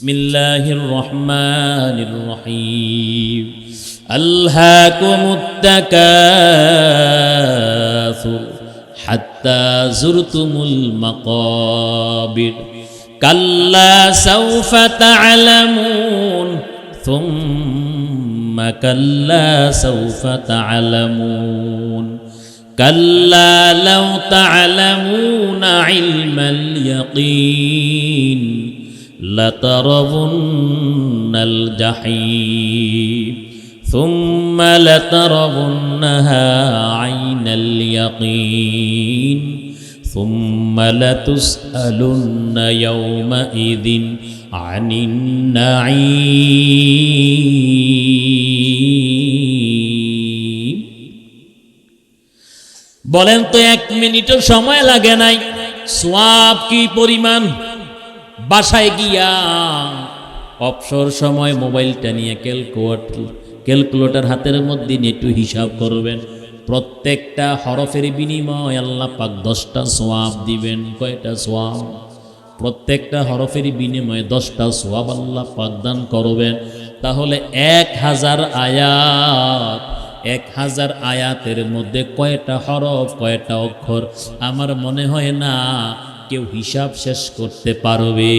বিসমিল্লাহির রহমানির রহিম। আলহাকুমুত তাকাসুর হাত্তা যুরতুমুল মাকাবির কাল্লা সাওফা তা'লামুন সুম্মা কাল্লা সাওফা তা'লামুন কাল্লা লাউ তা'লামুনা ইলমাল ইয়াকিন লাতারাবুন্নাল জাহিম সুম্মা লাতারাবুন্নাহা আইনাল ইয়াকিন সুম্মা লাতুসআলুন্না ইয়াওমাইযিন আনিন নাঈম। বলেন তো 1 মিনিটও সময় লাগে নাই, সওয়াব কি পরিমাণ। বাসায় গিয়া অবসর সময় মোবাইলটা নিয়ে ক্যালকুলেটর হাতের মধ্যে নিয়ে একটু হিসাব করবেন। প্রত্যেকটা হরফের বিনিময় আল্লাহ পাক 10টা সওয়াব দিবেন। কয়টা সওয়াব? প্রত্যেকটা হরফের বিনিময়ে 10টা সওয়াব আল্লাহ পাক দান করবেন। তাহলে 1000 আয়াত, 1000 আয়াতের মধ্যে কয়টা হরফ, কয়টা অক্ষর? আমার মনে হয় না কেউ হিসাব শেষ করতে পারবে।